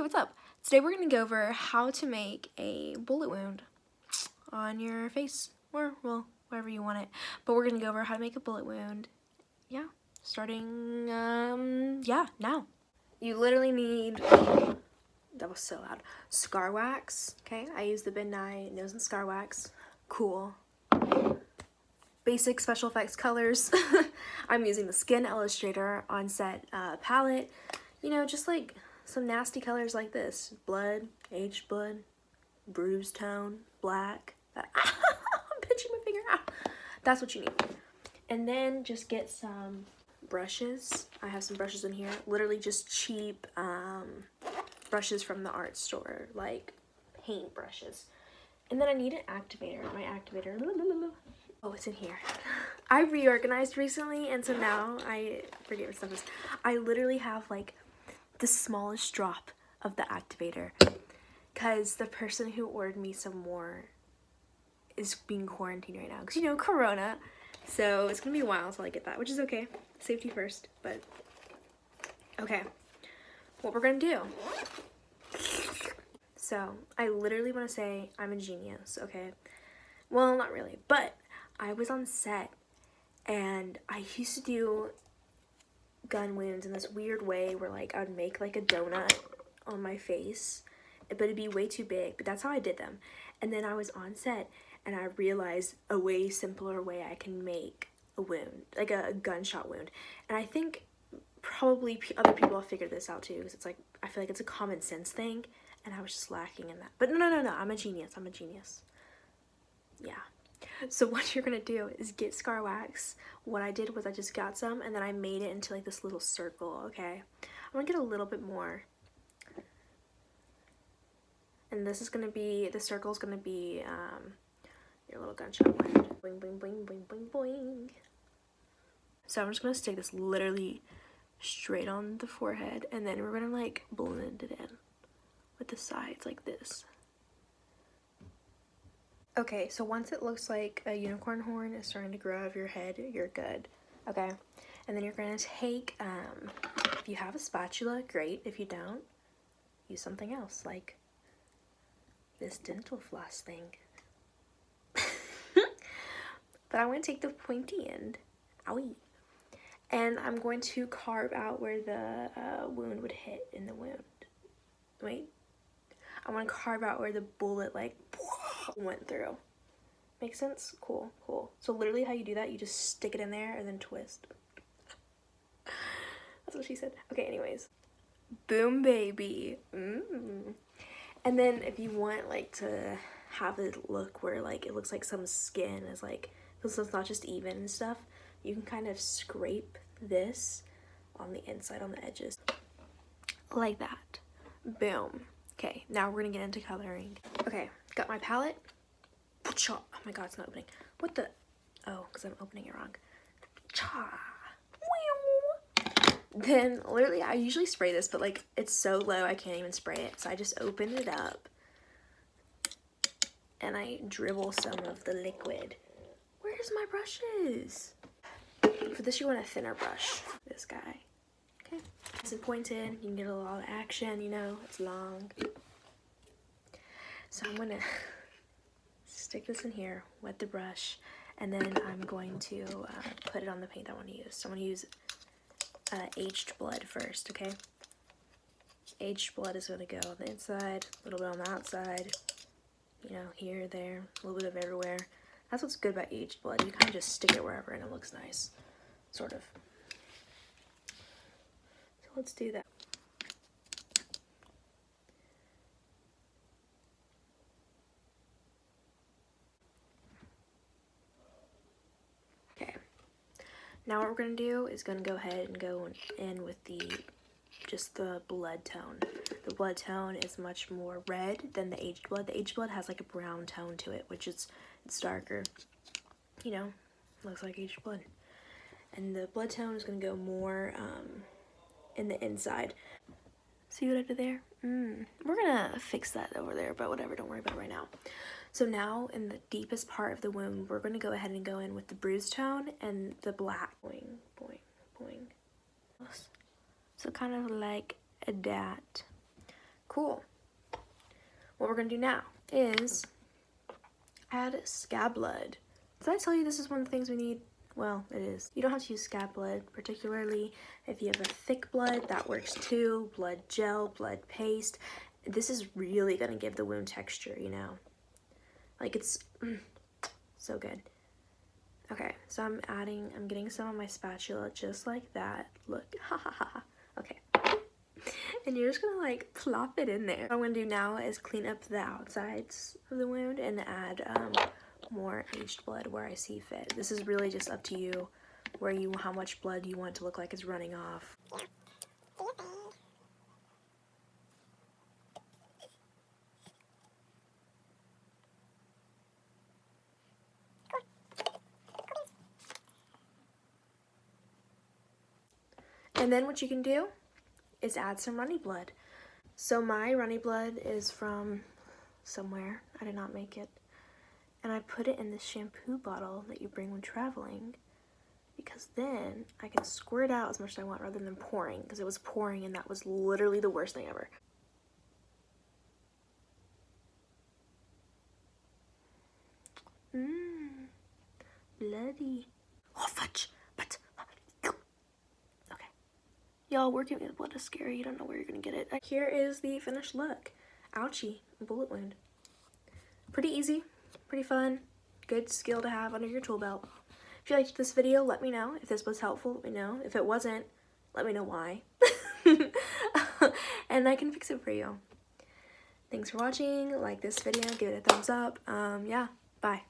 what's up? Today we're going to go over how to make a bullet wound on your face, or, well, wherever you want it. But we're going to go over how to make a bullet wound, yeah, starting, now. You literally need, that was so loud, scar wax, okay? I use the Midnight Nose and Scar Wax, cool. Basic special effects colors. I'm using the Skin Illustrator on set palette, you know, just like some nasty colors like this. Blood, aged blood, bruised tone, black. I'm pinching my finger. Ah. That's what you need. And then just get some brushes. I have some brushes in here. Literally just cheap brushes from the art store, like paint brushes. And then I need an activator. My activator. Oh, it's in here. I reorganized recently, and so now I forget what stuff is. I literally have like the smallest drop of the activator because the person who ordered me some more is being quarantined right now because, you know, corona. So it's gonna be a while until I get that, which is okay. Safety first. But okay, what we're gonna do. So I literally want to say I'm a genius, okay? Well, not really, but I was on set and I used to do gun wounds in this weird way where like I would make like a donut on my face, but it'd be way too big, but that's how I did them. And then I was on set and I realized a way simpler way I can make a wound, like a gunshot wound. And I think probably other people have figured this out too, because it's like, I feel like it's a common sense thing and I was just lacking in that. But no, I'm a genius, yeah. So what you're gonna do is get scar wax. What I did was I just got some and then I made it into like this little circle, okay? I'm gonna get a little bit more. And this is gonna be, the circle's gonna be your little gunshot wound. Boing, boing, boing, boing, boing, boing. So I'm just gonna stick this literally straight on the forehead and then we're gonna like blend it in with the sides like this. Okay, so once it looks like a unicorn horn is starting to grow out of your head, you're good, okay? And then you're gonna take, if you have a spatula, great. If you don't, use something else, like this dental floss thing. But I'm gonna take the pointy end, owie, and I'm going to carve out where the wound would hit in the wound. Wait, I wanna carve out where the bullet, like, went through. Make sense? Cool, cool. So literally how you do that, you just stick it in there and then twist. That's what she said. Okay, anyways. Boom, baby. And then if you want like to have it look where like it looks like some skin is like, because it's not just even and stuff, you can kind of scrape this on the inside, on the edges. Like that. Boom. Okay, now we're gonna get into coloring. Okay, got my palette. Oh my god, it's not opening. What the? Oh, because I'm opening it wrong. Then, literally, I usually spray this, but like, it's so low I can't even spray it. So I just open it up and I dribble some of the liquid. Where's my brushes? For this, you want a thinner brush. This guy. Okay. Nice and pointed. You can get a lot of action, you know, it's long. So I'm gonna stick this in here, wet the brush, and then I'm going to put it on the paint I want to use. So I'm going to use aged blood first, okay? Aged blood is going to go on the inside, a little bit on the outside, you know, here, there, a little bit of everywhere. That's what's good about aged blood. You kind of just stick it wherever and it looks nice, sort of. So let's do that. Now what we're going to do is going to go ahead and go in with just the blood tone. The blood tone is much more red than the aged blood. The aged blood has like a brown tone to it, which is, it's darker. You know, looks like aged blood. And the blood tone is going to go more in the inside. See what I did there? We're going to fix that over there, but whatever, don't worry about it right now. So now in the deepest part of the wound, we're going to go ahead and go in with the bruised tone and the black. Boing, boing, boing. So kind of like that. cool. What we're gonna do now is add scab blood. Did I tell you this is one of the things we need? Well, it is. You don't have to use scab blood, particularly if you have a thick blood, that works too. Blood gel, blood paste. This is really gonna give the wound texture, you know? Like it's so good. Okay, so I'm getting some on my spatula just like that. Look, ha ha ha. Okay. And you're just gonna like plop it in there. What I'm gonna do now is clean up the outsides of the wound and add more aged blood where I see fit. This is really just up to you how much blood you want to look like is running off. And then what you can do is add some runny blood. So my runny blood is from somewhere. I did not make it. And I put it in this shampoo bottle that you bring when traveling, because then I can squirt out as much as I want rather than pouring, because it was pouring and that was literally the worst thing ever. Bloody. Oh, fudge. But, okay. Y'all, working with blood is scary. You don't know where you're gonna get it. Here is the finished look. Ouchie, bullet wound. Pretty easy, pretty fun, good skill to have under your tool belt. If you liked this video, let me know. If this was helpful, let me know. If it wasn't, let me know why. And I can fix it for you. Thanks for watching. Like this video, give it a thumbs up. Yeah, bye.